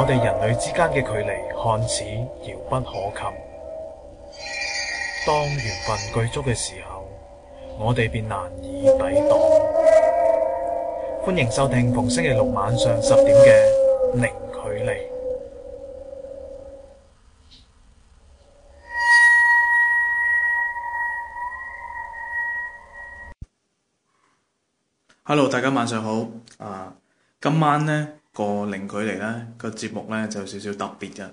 我哋人類之間嘅距離看似遙不可及，當緣分具足嘅時候，我哋便難以抵擋。歡迎收聽逢星期六晚上10點嘅零距離。Hello， 大家晚上好。今晚呢個零距離呢個節目呢就有少少特別嘅。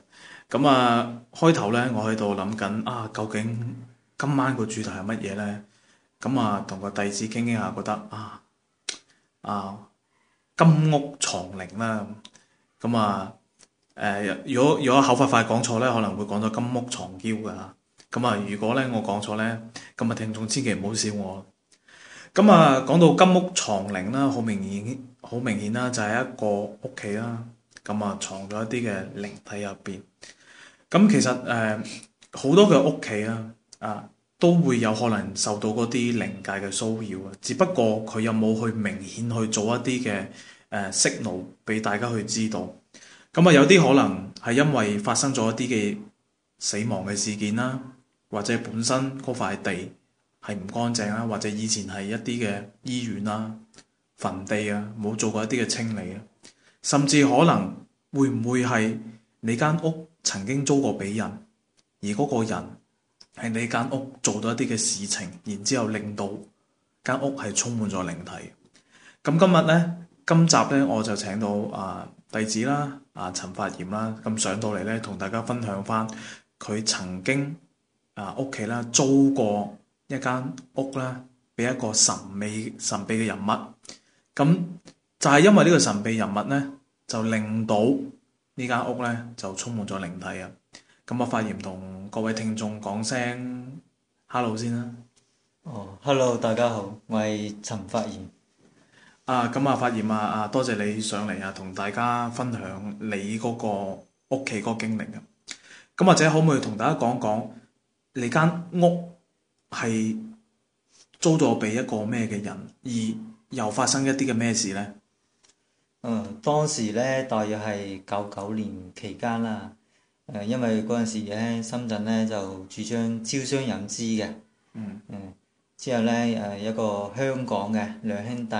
開頭呢，我喺度諗緊究竟今晚個主題係乜嘢呢？同個弟子傾傾下，覺得金屋藏靈啦。如果口快講錯呢，可能會講咗金屋藏嬌㗎。如果呢我講錯呢，咁聽眾千祈唔好笑我。講到金屋藏靈啦，好明顯啦，就係一個屋企啦。藏咗一啲嘅靈體入邊。其實好多嘅屋企都會有可能受到嗰啲靈界嘅騷擾啊。只不過佢有冇去明顯去做一啲嘅signal俾大家去知道。有啲可能係因為發生咗一啲嘅死亡嘅事件啦，或者本身嗰塊地係唔乾淨啦，或者以前係一啲嘅醫院啦、墳地啊，冇做過一啲嘅清理啊，甚至可能會唔會係你間屋曾經租過俾人，而嗰個人係你間屋做到一啲嘅事情，然之後令到間屋係充滿咗靈體。今集呢，我就請到弟子啦，陳法炎啦，上到嚟呢，同大家分享翻佢曾經屋企啦租過一間屋啦，俾一個神秘嘅人物。就係因為呢個神秘人物呢，就令到呢間屋呢就充滿咗靈體啊。法炎同各位聽眾講聲 hello 先啦。hello， 大家好，我係陳法炎。法炎多謝你上嚟同大家分享你嗰個屋企嗰個經歷啊。或者可唔可以同大家講講你間屋係租咗俾一個咩嘅人，而又發生一啲嘅咩事呢？當時咧大約係99年期間啦。因為嗰陣時咧深圳咧就主張招商引資嘅。之後咧一個香港嘅兩兄弟，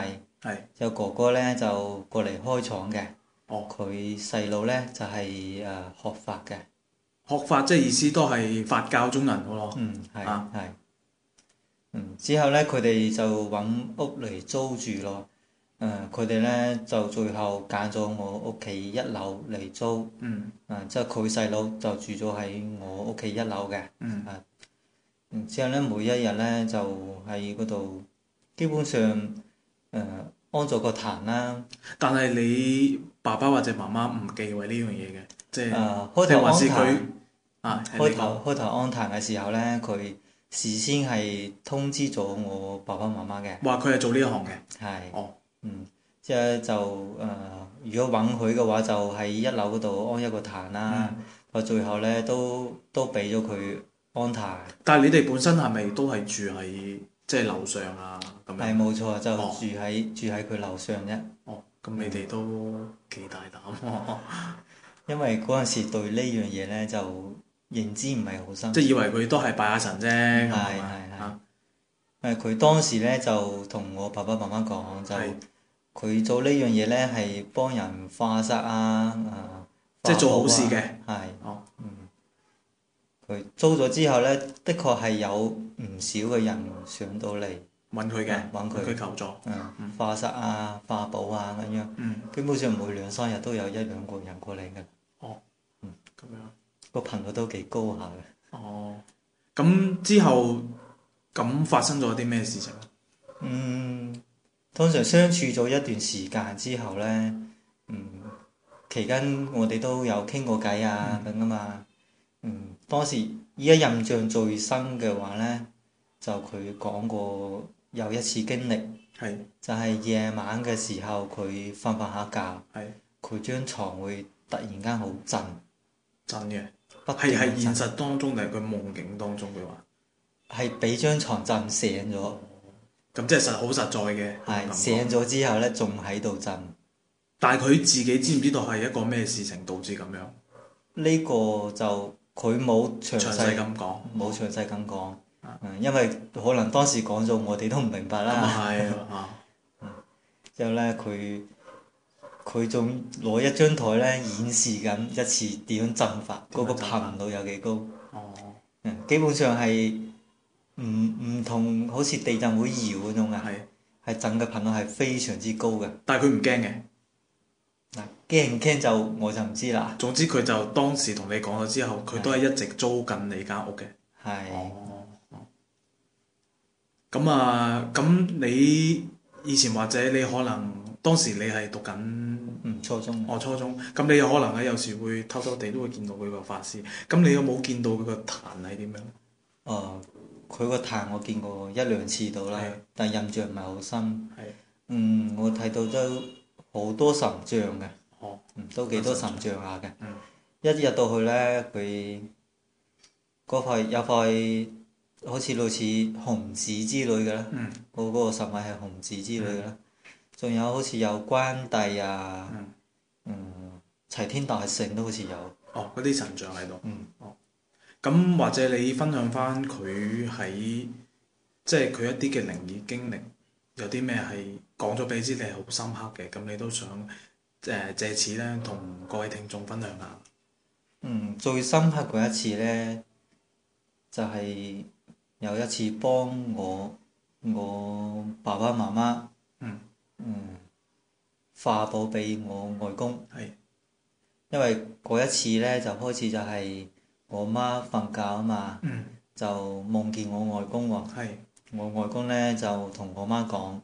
有哥哥咧就過嚟開廠嘅。佢細佬咧就係學法嘅。學法即係意思都係佛教中人嘅咯。之後咧佢哋就揾屋嚟租住咯。佢哋咧就最後揀咗我屋企1樓嚟租。即係佢細佬就住咗喺我屋企1樓嘅。之後咧每一日咧就喺嗰度，基本上安咗個壇啦。但係你爸爸或者媽媽唔忌諱呢樣嘢嘅，即係開頭安壇。開頭安壇嘅時候咧，佢事先係通知咗我爸爸媽媽嘅。話佢係做呢一行嘅。之後就如果允許嘅話，就喺1樓嗰度安一個壇啦。最後咧都俾咗佢安壇。但係你哋本身係咪都係住喺即係樓上咁樣？係冇錯，就住喺佢樓上啫。咁你哋都幾大膽。因為嗰陣時對呢樣嘢咧就認知唔係好深，即係以為佢都係拜下神啫。係。佢當時咧就同我爸爸媽媽講，就佢做呢樣嘢咧係幫人化煞即係做好事嘅。佢租咗之後咧，的確係有唔少嘅人上到嚟揾佢嘅，揾佢求助。化煞化寶咁樣。基本上每2、3日都有1、2個人過嚟嘅。咁樣個頻率都幾高下嘅。咁之後發生咗啲咩事情？通常相處咗一段時間之後咧，期間我哋都有傾過偈咁啊嘛。當時依家印象最深嘅話咧，就佢講過有一次經歷，就係夜晚嘅時候佢瞓下覺，佢張床會突然間好震。真嘅？係現實當中定係佢夢境當中？佢話係俾張床震醒咗。咁即係好實在嘅。醒咗之後咧，仲喺度震。但係佢自己知唔知道係一個咩事情導致咁樣？呢個就佢詳細咁講，冇詳細咁講，啊因為可能當時講咗我哋都唔明白咁啦。啊係啊，之後咧，佢仲攞一張台咧演示緊一次點樣震法，嗰個點樣震法頻率有幾高。哦，基本上係唔同好似地震會搖嗰種啊，係，係震嘅頻率係非常之高嘅。但係佢唔驚嘅。嗱，驚唔驚就我就唔知啦。總之佢就當時同你講咗之後，佢都係一直租緊你間屋嘅。係。哦，咁啊，咁你以前或者你可能當時你係讀緊初中。我初中，咁你有可能咧有時會偷偷地都會見到佢個發絲，咁你有冇見到佢個壇係點樣？佢個壇我見過一兩次到啦係，但係印象唔係好深。係，我睇到都好多神像嘅，哦，都幾多神像下嘅。嗯，一入到去咧，佢嗰塊有塊好似類似紅紙之類嘅啦，嗯，嗰個神位係紅紙之類嘅啦。仲有好似有關帝啊，齊天大聖都好似有。哦，嗰啲神像喺度。嗯。哦，咁或者你分享翻佢喺即係佢一啲嘅靈異經歷，有啲咩係講咗俾你知你係好深刻嘅，咁你都想借此咧同各位聽眾分享下。最深刻嗰一次咧，就係有一次幫我爸爸媽媽化寶俾我外公。係，因為嗰一次咧就開始就係我媽瞓覺啊嘛，就夢見我外公喎。係，我外公咧就同我媽講，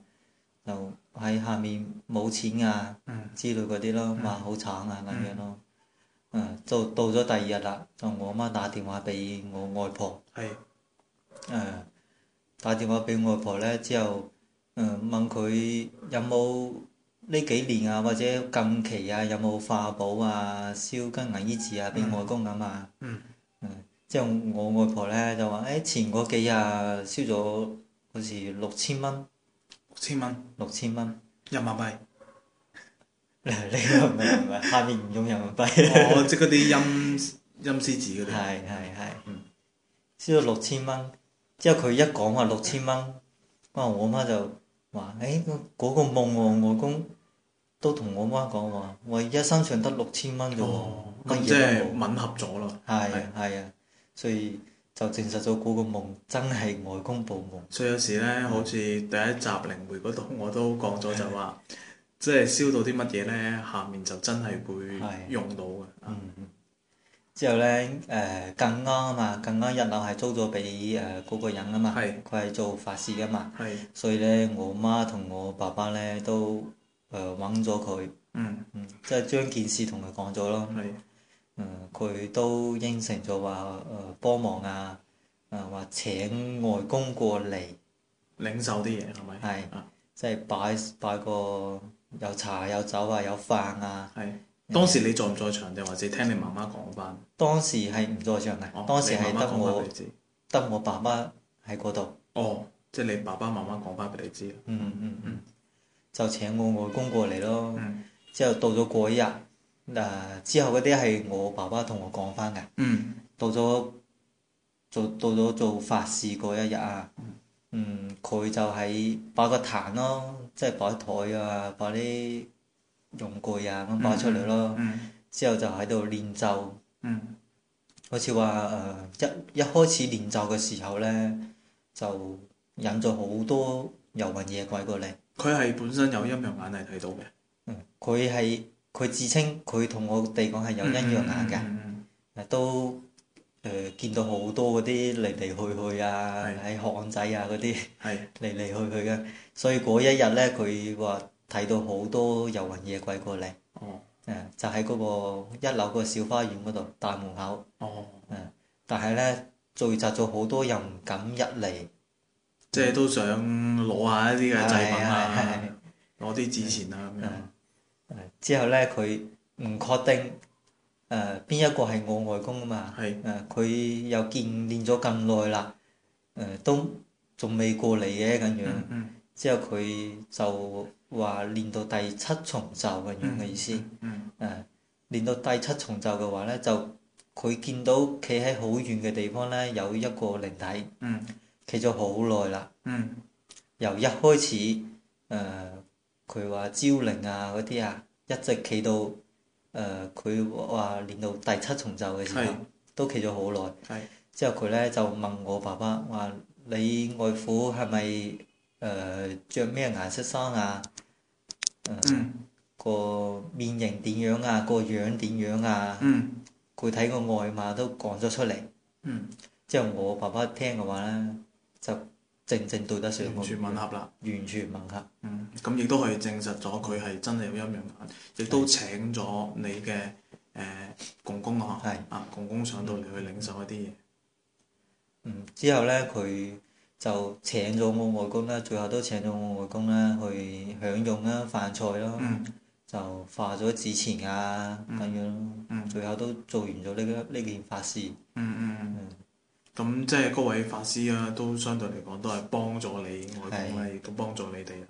就喺下面冇錢啊之類嗰啲咯，話好慘啊咁樣咯。就到咗第二日啦，就我媽打電話俾我外婆。係，打電話俾外婆咧之後，問佢有冇呢幾年啊，或者近期啊，有冇化寶啊、燒金銀衣紙啊俾外公咁啊？之後我外婆咧就話：前嗰幾日燒咗好似6000蚊。6000蚊6000蚊。人民幣。呢個唔係，下面唔用人民幣。哦，即係嗰啲陰司紙嗰啲。係。燒咗6000蚊。之後佢一講話6000蚊，我媽就話：嗰個夢喎，外公都同我媽講話，我而家身上得6000蚊啫喎，乜咁即係嘢都冇。吻合咗啦。係啊，所以就證實咗嗰個夢真係外公報夢。所以有時咧，好似第一集靈媒嗰度我都講咗就話，即係燒到啲乜嘢咧，下面就真係會用到嘅。之後咧，更安啊嘛，更安一樓係租咗俾嗰個人啊嘛，佢係做法事噶嘛，所以咧我媽同我爸爸咧都揾咗佢，即係將件事同佢講咗咯。佢都應承咗話幫忙啊，話請外公過嚟領受啲嘢係咪？係，即係擺個有茶有酒啊，有飯啊。當時你在唔在場定或者聽你媽媽講翻？當時係唔在場嘅，當時係得我爸爸喺嗰度。哦，即係你爸爸媽媽講翻俾你知。就請我外公過嚟咯。之後到咗嗰一日，之後嗰啲係我爸爸同我講翻嘅。到咗做法事嗰一日啊，佢就係擺個壇咯，即係擺台啊，擺啲用具啊咁擺出嚟咯。之後就喺度練咒。好似話一開始練咒嘅時候咧，就引咗好多遊魂野鬼過嚟。佢係本身有陰陽眼係睇到嘅。佢自稱佢同我哋講係有陰陽眼嘅，都見到好多嗰啲嚟嚟去去啊，喺巷仔啊嗰啲嚟嚟去去嘅。所以嗰一日咧，佢話睇到好多遊魂野鬼過嚟。就喺嗰個一樓嗰個小花園嗰度大門口。但係咧聚集咗好多人唔敢入嚟，即係都想攞下一啲嘅祭品啊，攞啲紙錢啊咁樣。之後咧佢唔確定邊一個係我外公啊嘛。佢又練咗咁耐啦，都仲未過嚟嘅咁樣。之後佢就話練到第七重奏咁樣嘅意思。練到第七重奏嘅話咧，就佢見到企喺好遠嘅地方咧，有一個靈體，企咗好耐啦。由一開始佢話招靈啊嗰啲啊，一直企到佢話練到第七重奏嘅時候，都企咗好耐。之後佢咧就問我爸爸話：你外父係咪著咩顏色衫啊？個面型點樣啊？個樣點樣啊？具體個外貌都講咗出嚟。之後我爸爸聽嘅話咧，就正正對得上完全吻合啦，完全吻合。咁亦都可以證實咗佢係真係有陰陽眼，亦都請咗你嘅公公啊，公公上到嚟去領受一啲嘢。之後咧佢就請咗我外公啦，最後都請咗我外公啦去享用啦飯菜咯，就化咗紙錢啊咁樣咯，最後都做完咗呢件法事。咁即係嗰位法師啊，都相對嚟講都係幫咗你外公啦，亦都幫咗你哋啦。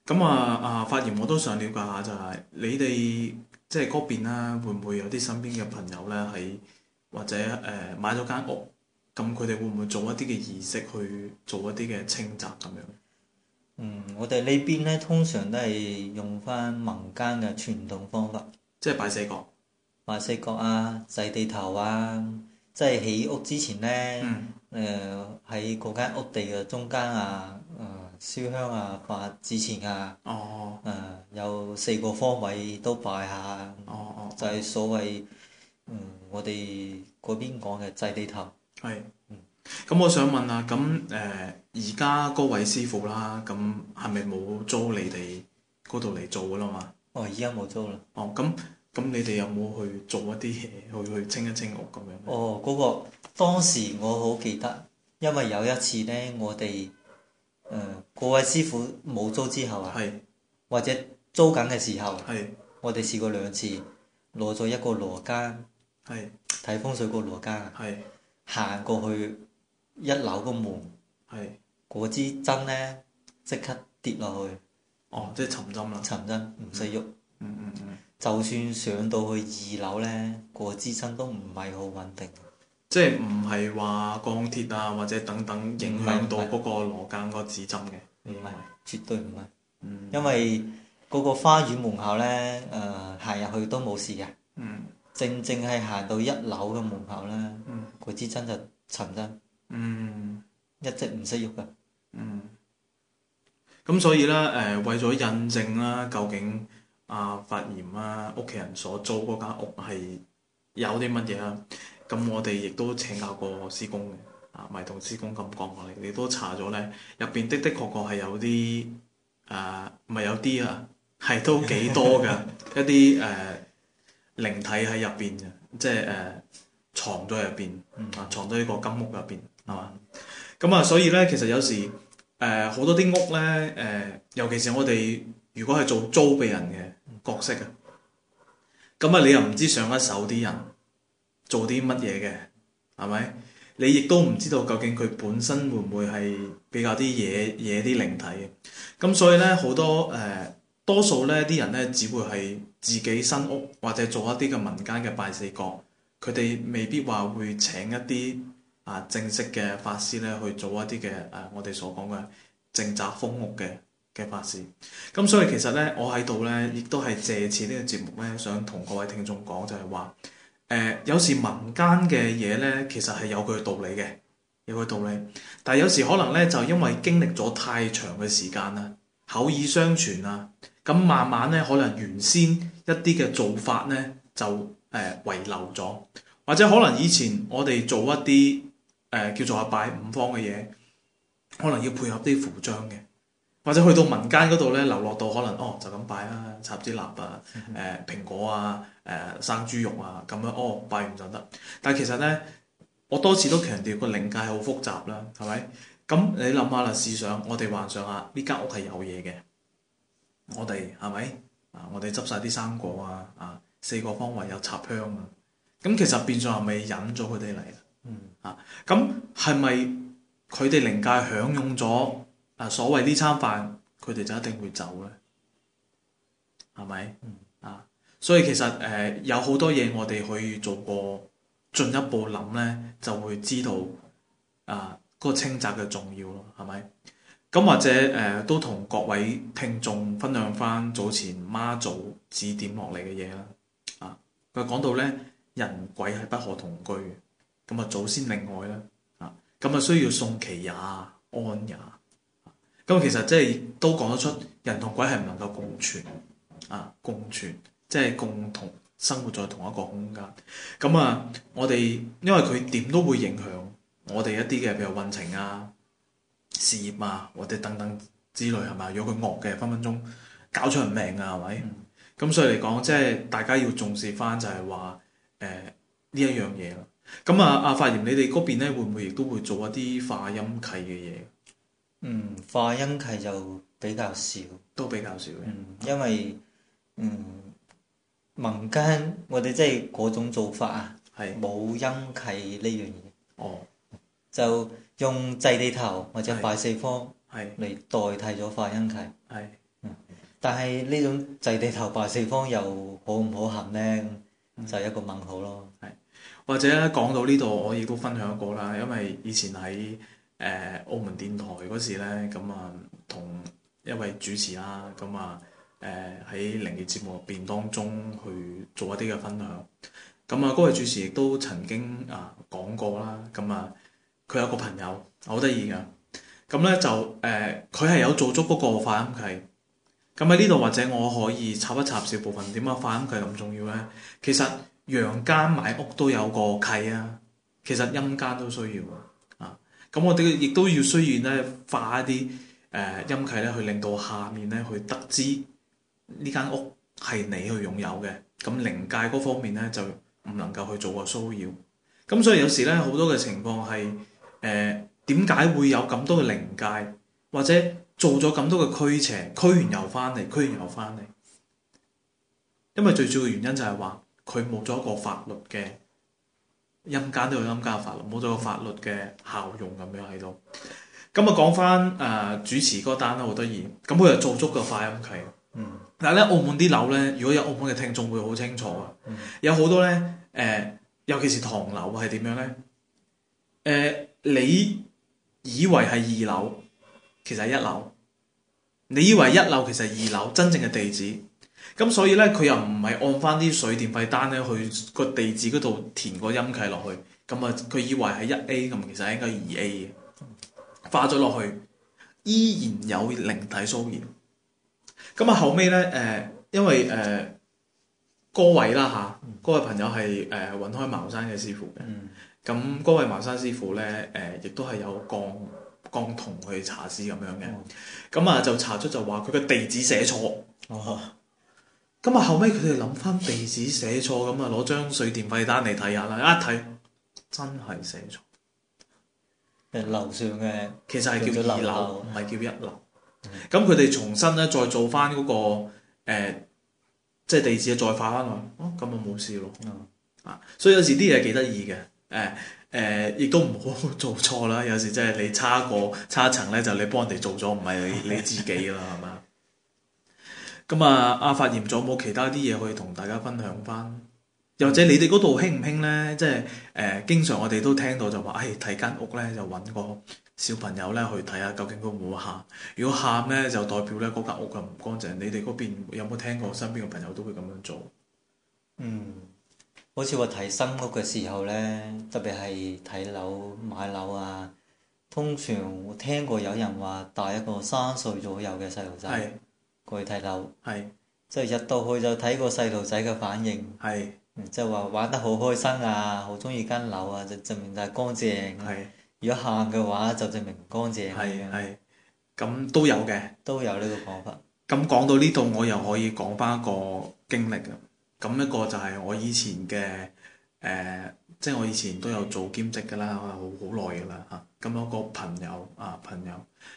咁發言我都想了解下，就係你哋即係嗰邊啦，會唔會有啲身邊嘅朋友咧喺或者買咗間屋，咁佢哋會唔會做一啲嘅儀式去做一啲嘅清習咁樣？我哋呢邊咧通常都係用翻民間嘅傳統方法，即係拜四角。拜四角啊，祭地頭啊，即係起屋之前咧，喺嗰間屋地嘅中間啊，燒香啊，發紙錢啊，有4個方位都拜下，就係所謂我哋嗰邊講嘅祭地頭。咁我想問啊，咁而家嗰位師傅啦，咁係咪冇租你哋嗰度嚟做噶啦嘛？而家冇租啦。咁你哋有冇去做一啲嘢去清一清屋咁樣？嗰個當時我好記得，因為有一次咧，我哋嗰位師傅冇租之後啊，或者租緊嘅時候，我哋試過2次，攞咗一個羅庚，睇風水個羅庚，行過去1樓個門，嗰支針咧即刻跌落去。即係沉針啦。沉針唔使喐。就算上到去2樓咧，個支針都唔係好穩定。即係唔係話鋼鐵啊或者等等影響到嗰個羅庚個指針嘅？唔係，絕對唔係。因為嗰個花園門口咧，行入去都冇事嘅。正係行到1樓嘅門口咧，嗰支針就沉針。一直唔識喐㗎。咁所以咧，為咗印證啦，究竟發炎啦，屋企人所租嗰間屋係有啲乜嘢啦？咁我哋亦都請教過師公嘅，咪同師公咁講我哋，亦都查咗咧，入邊的確係有啲唔係有啲啊，係都幾多㗎一啲靈體喺入邊嘅，即係藏咗喺入邊，藏咗喺個金屋入邊，係嘛？咁所以咧，其實有時好多啲屋咧，尤其是我哋如果係做租俾人嘅角色啊，咁你又唔知上一手啲人做啲乜嘢嘅，係咪？你亦都唔知道究竟佢本身會唔會係比較啲嘢啲靈體嘅，咁所以咧好多多數咧啲人咧只會係自己新屋或者做一啲嘅民間嘅拜四角，佢哋未必話會請一啲正式嘅法師咧去做一啲嘅我哋所講嘅淨宅封屋嘅法事。咁所以其實咧，我喺度咧亦都係借此呢個節目咧，想同各位聽眾講就係話，有時民間嘅嘢咧，其實係有佢嘅道理嘅，有佢道理。但係有時可能咧，就因為經歷咗太長嘅時間啦，口耳相傳啊，咁慢慢咧可能原先一啲嘅做法咧就遺留咗，或者可能以前我哋做一啲叫做拜五方嘅嘢，可能要配合啲符章嘅。或者去到民間嗰度咧，流落到可能就咁拜啦，插支蠟啊，蘋果啊，生豬肉啊咁樣，拜完就得。但係其實咧，我多次都強調個靈界好複雜啦，係咪？咁你諗下啦，試想我哋幻想下呢間屋係有嘢嘅，我哋係咪？我哋執晒啲生果啊，4個方位有插香啊，咁其實變相係咪引咗佢哋嚟？咁係咪佢哋靈界享用咗所謂呢餐飯佢哋就一定會走咧？係咪？所以其實有好多嘢我哋可以做過進一步諗咧，就會知道嗰個清澤嘅重要咯，係咪？咁或者都同各位聽眾分享翻早前媽祖指點落嚟嘅嘢啦。佢講到咧，人鬼係不可同居嘅，咁祖先另外啦，咁需要送其也安也。咁其實即係都講得出，人同鬼係唔能夠共存，即係共同生活在同一個空間。咁我哋因為佢點都會影響我哋一啲嘅，譬如運程事業或者等等之類，係咪？如果佢惡嘅，分分鐘搞出人命係咪？咁所以嚟講，即係大家要重視翻，就係話呢一樣嘢啦。咁發炎，你哋嗰邊咧會唔會亦都會做一啲化陰契嘅嘢？化陰契就比較少，都比較少嘅。因為民間我哋即係嗰種做法冇陰契呢樣嘢。就用祭地頭或者拜四方嚟代替咗化陰契。但係呢種祭地頭拜四方又可唔可行呢？就係一個問號咯。或者講到呢度，我亦都分享過啦。因為以前喺澳門電台嗰時咧，咁同一位主持啦，咁喺靈異節目入邊當中去做一啲嘅分享。咁嗰位主持亦都曾經講過啦。咁佢有個朋友好得意㗎，咁咧就佢係有做足嗰個化陰契。咁喺呢度或者我可以插一插少部分，點解化陰契咁重要咧？其實陽間買屋都有個契其實陰間都需要咁我哋亦都要需要咧化一啲陰契咧，去令到下面咧去得知呢間屋係你去擁有嘅。咁靈界嗰方面咧就唔能夠去做個騷擾。咁所以有時咧好多嘅情況係點解會有咁多嘅靈界，或者做咗咁多嘅驅邪，驅完又翻嚟，因為最主要嘅原因就係話佢冇咗一個法律嘅，陰間都有陰間嘅法律，冇咗個法律嘅效用咁樣喺度。咁講翻主持嗰單啦，好得意。咁佢就做足個化陰契。但係咧，澳門啲樓咧，如果有澳門嘅聽眾會好清楚有好多咧尤其是唐樓係點樣咧？你以為係2樓，其實係1樓；你以為1樓，其實係2樓，真正嘅地址。咁所以咧，佢又唔係按翻啲水電費單咧去個地址嗰度填個陰契落去。咁佢以為係1A，咁其實應該2A 嘅。化咗落去，依然有靈體騷擾。咁後尾咧因為嗰位啦嗰位朋友係揾開茅山嘅師傅嘅。咁嗰位茅山師傅咧亦都係有降童去查屍咁樣嘅。咁就查出就話佢嘅地址寫錯。咁後尾佢哋諗翻地址寫錯，咁攞張水電費單嚟睇下啦，一睇真係寫錯。樓上嘅其實係叫2樓，唔係叫1樓。咁佢哋重新咧再做翻嗰個即係地址再化翻落，咁冇事咯。所以有時啲嘢幾得意嘅，亦都唔好做錯啦。有時即係你差一層咧，就你幫人哋做咗，唔係你自己啦，係嘛？咁阿發炎仲有冇其他啲嘢可以同大家分享翻？又或者你哋嗰度興唔興咧？即係經常我哋都聽到就話，睇間屋咧就揾個小朋友咧去睇下究竟佢會唔會喊。如果喊咧就代表咧嗰間屋就唔乾淨。你哋嗰邊有冇聽過身邊嘅朋友都會咁樣做？好似話睇新屋嘅時候咧，特別係睇樓買樓通常我聽過有人話帶一個3歲左右嘅細路仔過去睇樓，即係入到去就睇個細路仔嘅反應，即係話玩得好開心好中意間樓就證明就係乾淨。如果喊嘅話就證明唔乾淨。咁都有嘅，都有呢個講法。咁講到呢度，我又可以講翻一個經歷。咁一個就係我以前嘅即係我以前都有做兼職㗎啦，好耐㗎啦嚇。咁有個朋友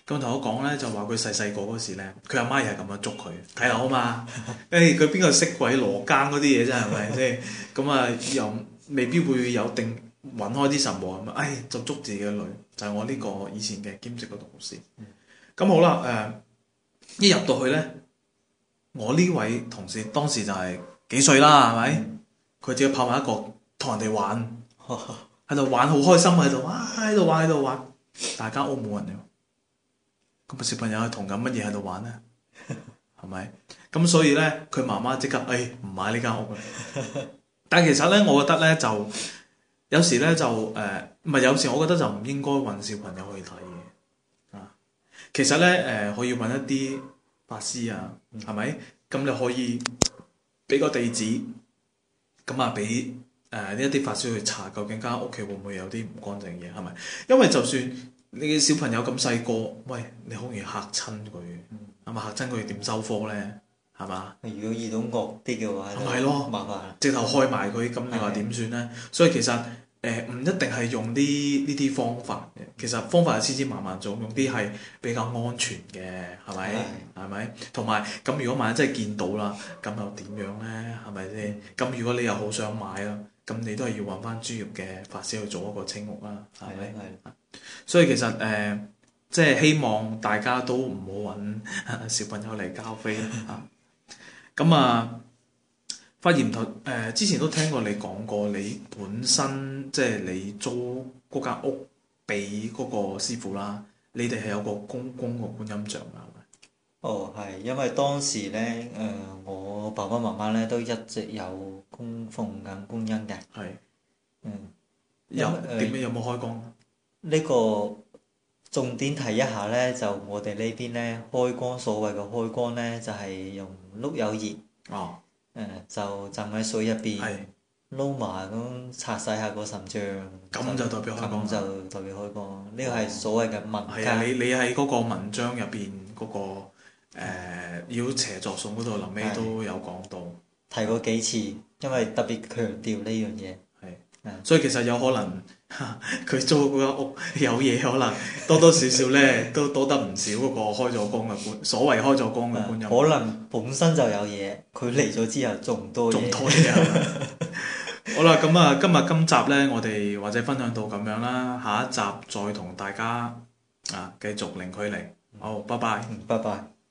咁同我講咧，就話佢細個嗰時咧，佢阿媽又係咁樣捉佢睇樓嘛。佢邊個識鬼羅更嗰啲嘢啫，係咪先？咁又未必會有定揾開啲神和咁就捉自己嘅女，就係我呢個以前嘅兼職嘅同事。咁好啦，一入到去咧，我呢位同事當時就係幾歲啦，係咪？佢只係拍埋一個同人哋玩，喺度玩好開心喺度，哇喺度玩喺度玩，但係間屋冇人嘅，咁個小朋友係同緊乜嘢喺度玩咧？係咪？咁所以咧，佢媽媽即刻唔買呢間屋啦。但係其實咧，我覺得咧就有時咧就唔係有時，我覺得就唔應該揾小朋友去睇嘅啊。其實咧可以揾一啲法師啊，係咪？咁你可以俾個地址，咁啊俾呢一啲法師去查，究竟間屋企會唔會有啲唔乾淨嘢，係咪？因為就算你嘅小朋友咁細個，喂，你好容易嚇親佢，係咪嚇親佢點收科咧？係嘛？如果遇到惡啲嘅話，咁係咯，麻煩。直頭開埋佢，咁你話點算咧？所以其實唔一定係用呢啲方法嘅，其實方法係千千萬萬種，用啲係比較安全嘅，係咪？係咪？同埋咁，如果萬一真係見到啦，咁又點樣咧？係咪先？咁如果你又好想買啦，咁你都係要揾翻專業嘅法師去做一個清屋啦，係咪？所以其實即係希望大家都唔好揾小朋友嚟交飛啦。咁發現之前都聽過你講過，你本身即係你租嗰間屋俾嗰個師傅啦，你哋係有個供個觀音像㗎，係咪？哦，係，因為當時咧，我爸爸媽媽咧都一直有供奉緊觀音嘅。係。嗯。點樣有冇開光？呢個重點提一下咧，就我哋呢邊咧開光，所謂嘅開光咧，就係用碌柚葉。哦。就浸喺水入邊，係。撈埋咁擦洗下個神像，咁就代表開光。咁就代表開光。呢個係所謂嘅民間。係啊，你喺嗰個文章入邊嗰個要邪作送嗰度，臨尾都有講到。提過幾次，因為特別強調呢樣嘢。係。所以其實有可能佢租嗰間屋有嘢，可能多多少少咧都多得唔少嗰個開咗光嘅所謂開咗光嘅觀音。可能本身就有嘢，佢嚟咗之後仲多嘢。好啦，咁今集咧，我哋或者分享到咁樣啦，下一集再同大家繼續零距離。好，拜拜。拜拜。